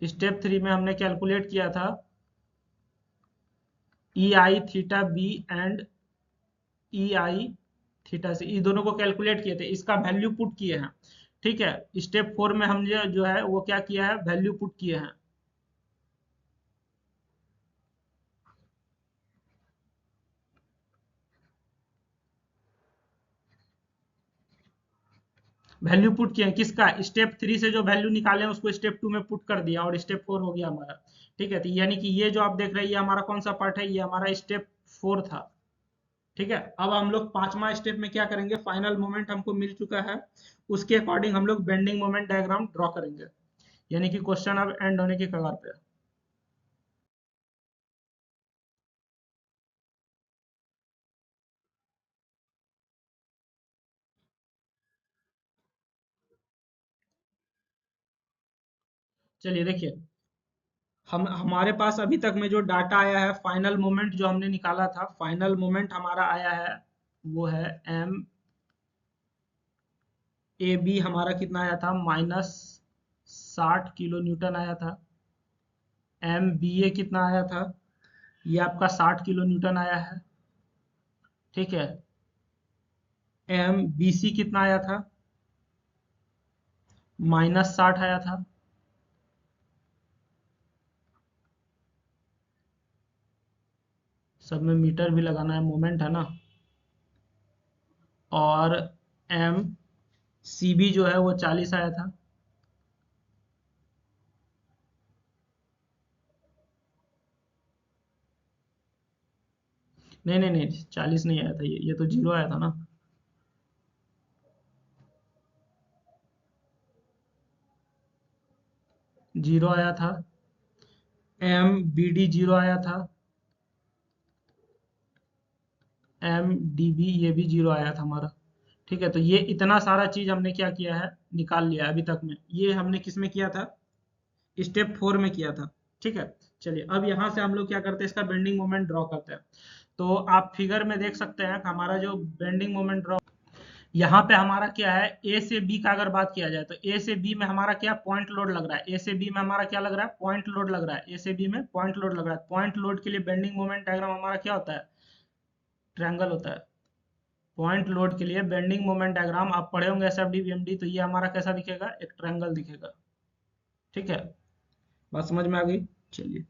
स्टेप 3 में हमने कैलकुलेट किया था E I theta B and E I theta से, इस दोनों को कैलकुलेट किए थे, इसका वैल्यू पुट किए हैं। ठीक है, स्टेप 4 में हमने जो है वो क्या किया है, वैल्यू पुट किए हैं। वैल्यू पुट किए हैं किसका, स्टेप 3 से जो वैल्यू निकाले हैं उसको स्टेप 2 में पुट कर दिया और स्टेप 4 हो गया हमारा। ठीक है, तो यानी कि ये जो आप देख रहे हैं ये हमारा कौन सा पार्ट है, ये हमारा स्टेप 4 था। ठीक है, अब हम लोग पांचवा स्टेप में क्या करेंगे, फाइनल मोमेंट हमको मिल चुका है, उसके अकॉर्डिंग हम लोग बेंडिंग मोमेंट डायग्राम ड्रॉ करेंगे। यानी कि क्वेश्चन अब एंड होने की कगार पे है। चलिए देखिए, हम हमारे पास अभी तक में जो डाटा आया है, फाइनल मोमेंट जो हमने निकाला था, फाइनल मोमेंट हमारा आया है वो है एम ए बी हमारा कितना आया था, -60 किलो न्यूटन आया था। एम बी ए कितना आया था, ये आपका 60 किलो न्यूटन आया है। ठीक है, एम बी सी कितना आया था, -60 आया था। सब में मीटर भी लगाना है, मोमेंट है ना। और एम सी बी जो है वो 40 आया था। नहीं नहीं नहीं, 40 नहीं आया था, ये तो 0 आया था ना। जीरो आया था, एम बी डी जीरो आया था, एम डी बी ये भी जीरो आया था हमारा। ठीक है, तो ये इतना सारा चीज हमने क्या किया है, निकाल लिया अभी तक में। ये हमने किस में किया था, स्टेप 4 में किया था। ठीक है, चलिए अब यहाँ से हम लोग क्या करते हैं, इसका बेंडिंग मोमेंट ड्रॉ करते हैं। तो आप फिगर में देख सकते हैं कि हमारा जो बेंडिंग मोमेंट ड्रॉ, यहाँ पे हमारा क्या है, ए से बी का अगर बात किया जाए तो ए से बी में हमारा क्या पॉइंट लोड लग रहा है, ए से बी में हमारा क्या लग रहा है, पॉइंट लोड लग रहा है, ए से बी में पॉइंट लोड लग रहा है। पॉइंट लोड के लिए बेंडिंग मोमेंट डायग्राम हमारा क्या होता है, ट्रायंगल होता है। पॉइंट लोड के लिए बेंडिंग मोमेंट डायग्राम आप पढ़े होंगे एसएफडी वीएमडी, तो ये हमारा कैसा दिखेगा, एक ट्रायंगल दिखेगा। ठीक है, बात समझ में आ गई। चलिए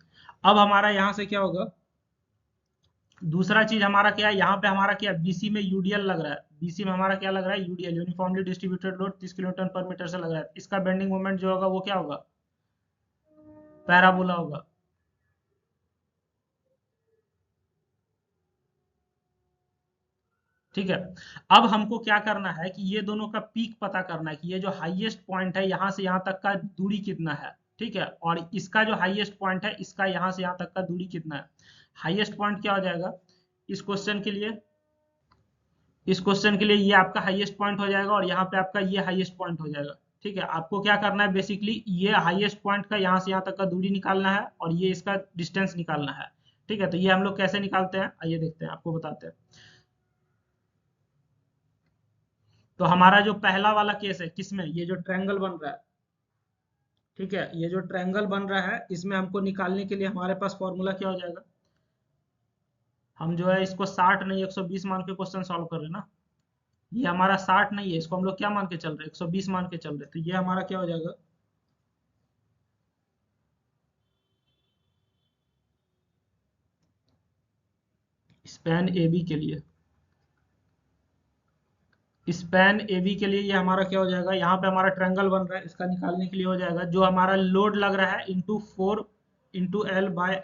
अब हमारा यहाँ से क्या होगा, दूसरा चीज हमारा क्या है, यहाँ पे हमारा क्या बीसी में यूडीएल लग रहा है, बीसी में हमारा क्या लग रहा है, UDL uniformly distributed load 30 kilonewton पर मीटर से लग रहा है। इसका बेंडिंग मोमेंट जो होगा वो क्या होगा, पैराबोला होगा। ठीक है, अब हमको क्या करना है कि ये दोनों का पीक पता करना है कि ये जो हाईएस्ट पॉइंट है यहाँ से यहाँ तक का दूरी कितना है। ठीक है, और इसका जो हाईएस्ट पॉइंट है इसका यहाँ से यहाँ तक का दूरी कितना है। हाईएस्ट पॉइंट क्या हो जाएगा इस क्वेश्चन के लिए, इस क्वेश्चन के लिए ये आपका हाईएस्ट पॉइंट हो जाएगा और यहाँ पे आपका ये हाईएस्ट पॉइंट हो जाएगा। ठीक है, आपको क्या करना है बेसिकली, ये हाईएस्ट पॉइंट का यहाँ से यहाँ तक का दूरी निकालना है और ये इसका डिस्टेंस निकालना है। ठीक है, तो ये हम लोग कैसे निकालते हैं, आइए देखते हैं, आपको बताते हैं। तो हमारा जो पहला वाला केस है किसमें, ये जो ट्रायंगल बन रहा है, ठीक है, ये जो ट्रायंगल बन रहा है इसमें हमको निकालने के लिए हमारे पास फॉर्मूला क्या हो जाएगा, हम जो है इसको 60 नहीं 120 मान के क्वेश्चन सॉल्व कर रहे हैं ना। ये हमारा 60 नहीं है, इसको हम लोग क्या मान के चल रहे हैं, 120 मान के चल रहे हैं। तो ये हमारा क्या हो जाएगा, स्पैन ए बी के लिए, स्पैन ए बी के लिए ये हमारा क्या हो जाएगा, यहाँ पे हमारा ट्रायंगल बन रहा है, इसका निकालने के लिए हो जाएगा जो हमारा लोड लग रहा है इंटू 4 इंटू एल बाय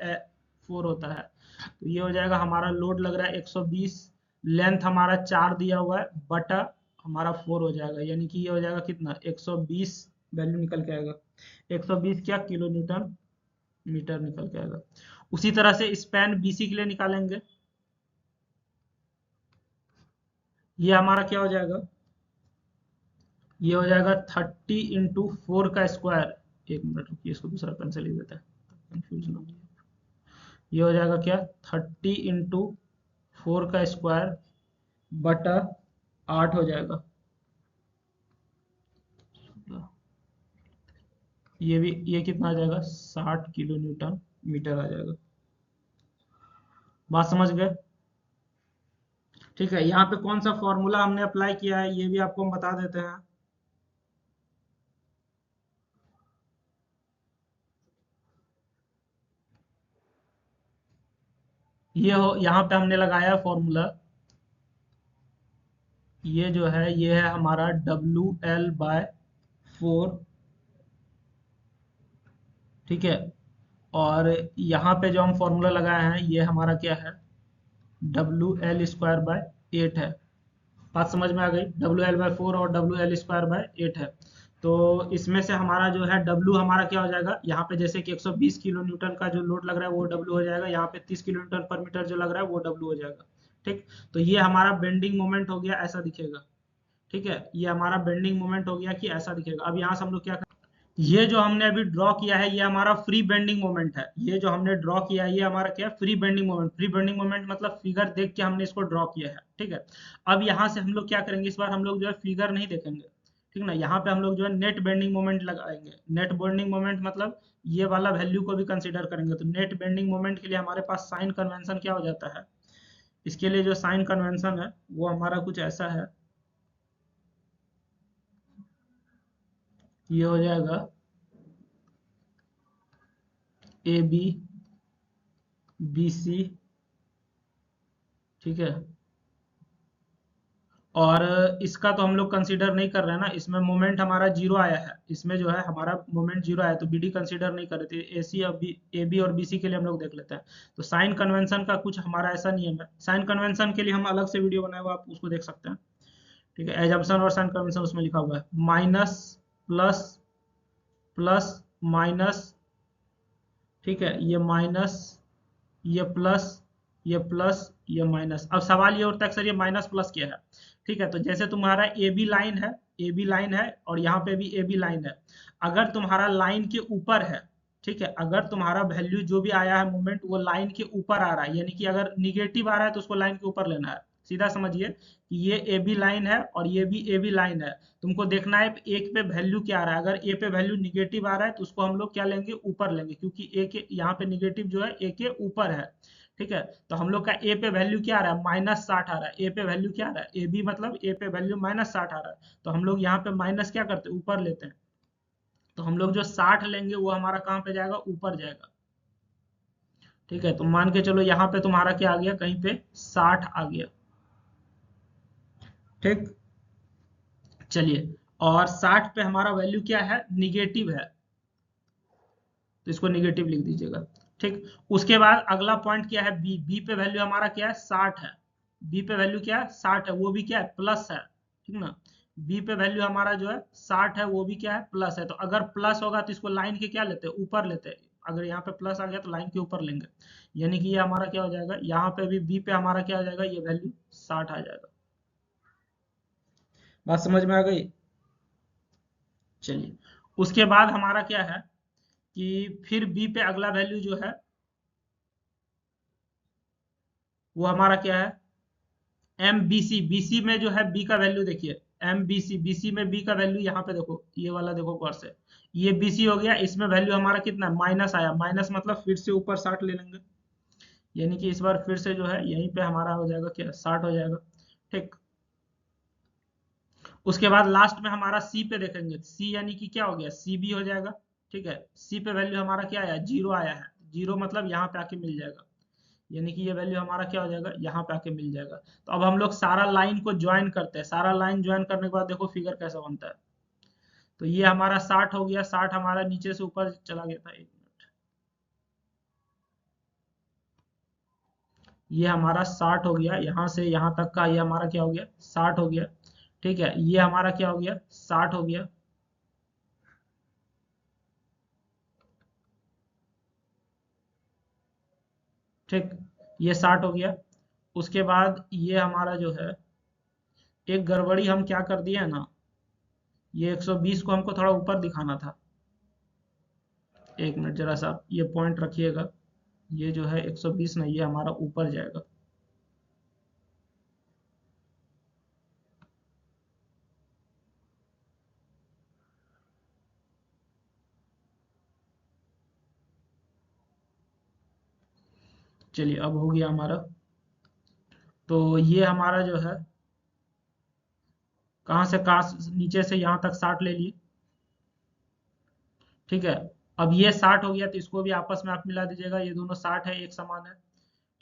4 होता है। तो ये हो जाएगा हमारा लोड लग रहा है 120, लेंथ हमारा 4 दिया हुआ है बटा हमारा 4 हो जाएगा, यानी कि ये हो जाएगा कितना 120, वैल्यू निकल के आएगा 120 क्या किलो न्यूटन मीटर निकल के आएगा। उसी तरह से स्पैन बीसी के लिए निकालेंगे, ये हमारा क्या हो जाएगा, ये हो जाएगा 30 इंटू 4 का स्क्वायर, एक मिनट रुकिए इसको दूसरा पेन से लिख देता है कंफ्यूज ना हो। ये हो जाएगा क्या 30 इंटू 4 का स्क्वायर बटा 8 हो जाएगा, ये भी ये कितना आ जाएगा 60 किलो न्यूटन मीटर आ जाएगा। बात समझ गए। ठीक है, यहाँ पे कौन सा फॉर्मूला हमने अप्लाई किया है ये भी आपको हम बता देते हैं। ये हो यहाँ पे हमने लगाया फॉर्मूला, ये जो है ये है हमारा WL/4। ठीक है, और यहाँ पे जो हम फॉर्मूला लगाए हैं ये हमारा क्या है, WL² बाय 8 है। बात समझ में आ गई, WL/4 और WL² बाय 8 है। तो इसमें से हमारा जो है W हमारा क्या हो जाएगा, यहाँ पे जैसे कि 120 किलो न्यूटन का जो लोड लग रहा है वो W हो जाएगा, यहाँ पे 30 किलो न्यूटन पर मीटर जो लग रहा है वो W हो जाएगा। ठीक, तो ये हमारा बेंडिंग मोमेंट हो गया, ऐसा दिखेगा। ठीक है, ये हमारा बेंडिंग मोमेंट हो गया कि ऐसा दिखेगा। अब यहाँ से हम लोग क्या, ये जो हमने अभी ड्रॉ किया है ये हमारा फ्री बेंडिंग मोमेंट है, ये जो हमने ड्रॉ किया है ये हमारा क्या है, free bending moment. Free bending moment मतलब फिगर देख के हमने इसको ड्रॉ किया है। ठीक है, अब यहाँ से हम लोग क्या करेंगे, इस बार हम लोग जो है फिगर नहीं देखेंगे। ठीक ना, यहाँ पे हम लोग जो है नेट बेंडिंग मोमेंट लगाएंगे। नेट बेंडिंग मोमेंट मतलब ये वाला वैल्यू को भी कंसिडर करेंगे। तो नेट बेंडिंग मोमेंट के लिए हमारे पास साइन कन्वेंशन क्या हो जाता है, इसके लिए जो साइन कन्वेंशन है वो हमारा कुछ ऐसा है, ये हो जाएगा ए बी बी सी। ठीक है, और इसका तो हम लोग कंसीडर नहीं कर रहे हैं ना, इसमें मोमेंट हमारा जीरो आया है, इसमें जो है हमारा मोमेंट जीरो आया तो बीडी कंसीडर नहीं कर रहे थे। एसी और ए बी और बीसी के लिए हम लोग देख लेते हैं। तो साइन कन्वेंशन का कुछ हमारा ऐसा नियम है, साइन कन्वेंशन के लिए हम अलग से वीडियो बनाए हुआ आप उसको देख सकते हैं। ठीक है, एजम्पशन और साइन कन्वेंशन उसमें लिखा हुआ है, माइनस प्लस प्लस माइनस, ठीक है, ये माइनस, ये प्लस, ये प्लस, ये माइनस। अब सवाल ये उठता है कि सर ये माइनस प्लस क्या है। ठीक है, तो जैसे तुम्हारा ए बी लाइन है, ए बी लाइन है और यहाँ पे भी ए बी लाइन है। अगर तुम्हारा लाइन के ऊपर है, ठीक है, अगर तुम्हारा वैल्यू जो भी आया है मोमेंट वो लाइन के ऊपर आ रहा है, यानी कि अगर निगेटिव आ रहा है तो उसको लाइन के ऊपर लेना है। सीधा समझिए कि ये ए बी लाइन है और ये भी ए बी लाइन है। तुमको देखना है एक पे वैल्यू क्या आ रहा है। अगर ए पे वैल्यू निगेटिव आ रहा है तो उसको हम लोग क्या लेंगे, ऊपर लेंगे, क्योंकि ए के यहाँ पे निगेटिव जो है ए के ऊपर है। ठीक है, तो हम लोग का ए पे वैल्यू क्या आ रहा है, -60 आ रहा है। ए पे वैल्यू क्या आ रहा है, ए बी मतलब ए पे वैल्यू -60 आ रहा है। तो हम लोग यहाँ पे माइनस क्या करते हैं, ऊपर लेते हैं। तो हम लोग जो 60 लेंगे वो हमारा कहाँ पे जाएगा, ऊपर जाएगा। ठीक है, तो मान के चलो यहाँ पे तुम्हारा क्या आ गया, कहीं पे 60 आ गया। ठीक, चलिए, और 60 पे हमारा वैल्यू क्या है, निगेटिव है, तो इसको निगेटिव लिख दीजिएगा। ठीक, उसके बाद अगला पॉइंट क्या है, बी। बी पे वैल्यू हमारा क्या है, 60 है। बी पे वैल्यू क्या है, 60 है, वो भी क्या है, प्लस है। ठीक ना, बी पे वैल्यू हमारा जो है 60 है, वो भी क्या है, प्लस है। तो अगर प्लस होगा तो इसको लाइन के क्या लेते हैं, ऊपर लेते हैं। अगर यहाँ पे प्लस आ गया तो लाइन के ऊपर लेंगे, यानी कि ये हमारा क्या हो जाएगा, यहाँ पे भी बी पे हमारा क्या आ जाएगा, ये वैल्यू 60 आ जाएगा। बात समझ में आ गई। चलिए, उसके बाद हमारा क्या है कि फिर बी पे अगला वैल्यू जो है वो हमारा क्या है, M B C. B C में जो है बी का वैल्यू देखिए, M B C. B C में बी का वैल्यू यहाँ पे देखो, ये वाला देखो गौर से, ये बी सी हो गया, इसमें वैल्यू हमारा कितना है, माइनस आया। माइनस मतलब फिर से ऊपर 60 ले लेंगे, यानी कि इस बार फिर से जो है यहीं पे हमारा हो जाएगा क्या, 60 हो जाएगा। ठीक, उसके बाद लास्ट में हमारा सी पे देखेंगे, सी यानी कि क्या हो गया, सी बी हो जाएगा। ठीक है, सी पे वैल्यू हमारा क्या आया, 0 आया है। 0 मतलब यहाँ पे आके मिल जाएगा, यानी कि ये वैल्यू हमारा क्या हो जाएगा, यहाँ पे आके मिल जाएगा। तो अब हम लोग सारा लाइन को ज्वाइन करते हैं। सारा लाइन ज्वाइन करने के बाद देखो फिगर कैसा बनता है। तो ये हमारा 60 हो गया, 60 हमारा नीचे से ऊपर चला गया था, 1 मिनट, ये हमारा 60 हो गया, यहाँ से यहाँ तक का ये हमारा क्या हो गया, 60 हो गया। ठीक है, ये हमारा क्या हो गया, 60 हो गया। ठीक, ये 60 हो गया। उसके बाद ये हमारा जो है, एक गड़बड़ी हम क्या कर दिए है ना, ये 120 को हमको थोड़ा ऊपर दिखाना था। 1 मिनट जरा सा ये पॉइंट रखिएगा, ये जो है 120 नहीं, ये हमारा ऊपर जाएगा। चलिए, अब हो गया हमारा। तो ये हमारा जो है कहाँ से कहाँ, नीचे से यहाँ तक 60 ले लिए। ठीक है, अब ये 60 हो गया तो इसको भी आपस में आप मिला दीजिएगा, ये दोनों 60 है, एक समान है।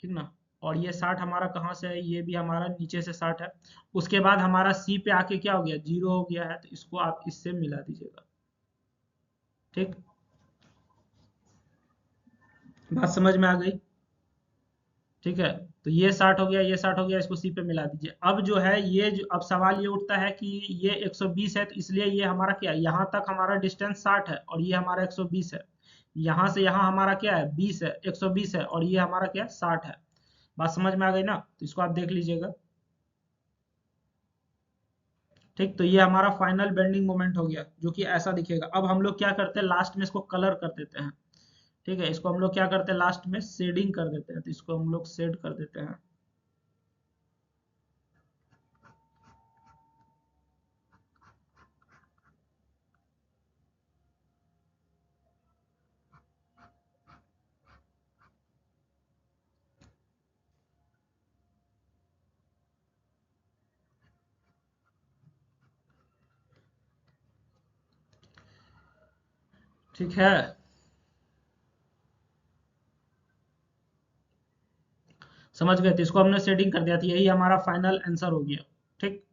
ठीक ना, और ये 60 हमारा कहाँ से है, ये भी हमारा नीचे से 60 है। उसके बाद हमारा सी पे आके क्या हो गया, 0 हो गया है, तो इसको आप इससे मिला दीजिएगा। ठीक, बात समझ में आ गई। ठीक है, तो ये 60 हो गया, ये 60 हो गया, इसको सी पे मिला दीजिए। अब जो है ये जो, अब सवाल ये उठता है कि ये 120 है, तो इसलिए ये हमारा क्या है, यहाँ तक हमारा डिस्टेंस 60 है और ये हमारा 120 है। यहाँ से यहाँ हमारा क्या है, 20 है, 120 है, और ये हमारा क्या है, 60 है। बात समझ में आ गई ना, तो इसको आप देख लीजिएगा। ठीक, तो ये हमारा फाइनल बेंडिंग मोमेंट हो गया, जो कि ऐसा दिखेगा। अब हम लोग क्या करते हैं, लास्ट में इसको कलर कर देते हैं। ठीक है, इसको हम लोग क्या करते हैं, लास्ट में शेडिंग कर देते हैं, तो इसको हम लोग शेड कर देते हैं। ठीक है, समझ गए, तो इसको हमने सेटिंग कर दिया था, यही हमारा फाइनल आंसर हो गया। ठीक,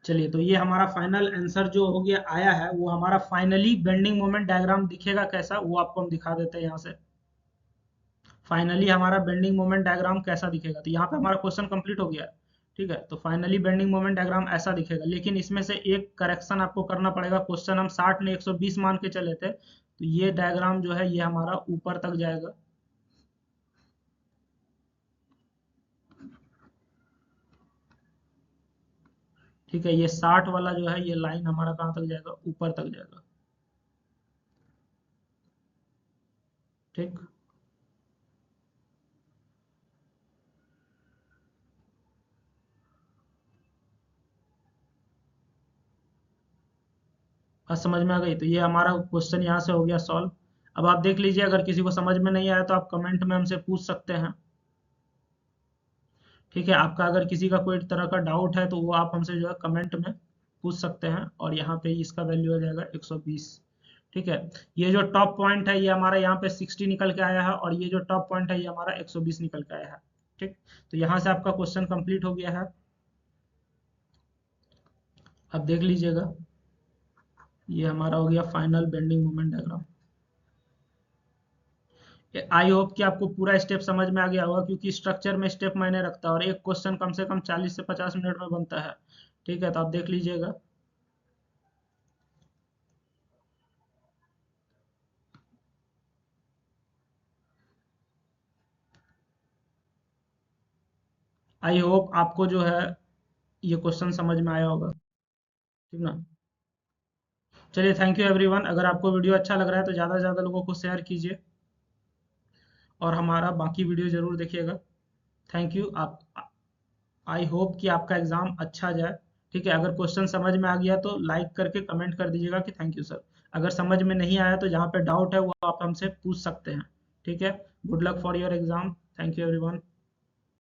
चलिए, तो ये हमारा फाइनल आंसर जो हो गया आया है, वो हमारा फाइनली बेंडिंग मोमेंट डायग्राम दिखेगा कैसा, वो आपको हम दिखा देते हैं यहाँ से। फाइनली हमारा बेंडिंग मोमेंट डायग्राम कैसा दिखेगा, तो यहाँ पे हमारा क्वेश्चन कंप्लीट हो गया। ठीक है, तो फाइनली बेंडिंग मोमेंट डायग्राम ऐसा दिखेगा, लेकिन इसमें से एक करेक्शन आपको करना पड़ेगा। क्वेश्चन हम 60 ने 120 मान के चले थे, तो ये डायग्राम जो है ये हमारा ऊपर तक जाएगा, ठीक है। ये 60 वाला जो है ये लाइन हमारा कहाँ तक जाएगा, ऊपर तक जाएगा, ठीक। बात समझ में आ गई? तो ये हमारा क्वेश्चन यहाँ से हो गया सॉल्व। अब आप देख लीजिए, अगर किसी को समझ में नहीं आया तो आप कमेंट में हमसे पूछ सकते हैं, ठीक है। आपका अगर किसी का कोई तरह का डाउट है तो वो आप हमसे जो है कमेंट में पूछ सकते हैं, और यहाँ पे इसका वैल्यू आ जाएगा 120, ठीक है। ये जो टॉप पॉइंट है ये हमारा यहाँ पे 60 निकल के आया है, और ये जो टॉप पॉइंट है ये हमारा 120 निकल के आया है, ठीक। तो यहाँ से आपका क्वेश्चन कंप्लीट हो गया है। अब देख लीजिएगा, ये हमारा हो गया final bending moment diagram. I hope कि आपको पूरा स्टेप समझ में आ गया होगा, क्योंकि स्ट्रक्चर में स्टेप मायने रखता है, और एक क्वेश्चन कम से कम 40 से 50 मिनट में बनता है, ठीक है। तो आप देख लीजिएगा। आई होप आपको जो है ये क्वेश्चन समझ में आया होगा, ठीक ना। चलिए, थैंक यू एवरीवन। अगर आपको वीडियो अच्छा लग रहा है तो ज़्यादा से ज़्यादा लोगों को शेयर कीजिए, और हमारा बाकी वीडियो ज़रूर देखिएगा। Thank you. आप, आई होप कि आपका एग्ज़ाम अच्छा जाए, ठीक है। अगर क्वेश्चन समझ में आ गया तो लाइक करके कमेंट कर दीजिएगा कि थैंक यू सर। अगर समझ में नहीं आया तो जहाँ पे डाउट है वो आप हमसे पूछ सकते हैं, ठीक है। Good luck for your exam. Thank you everyone.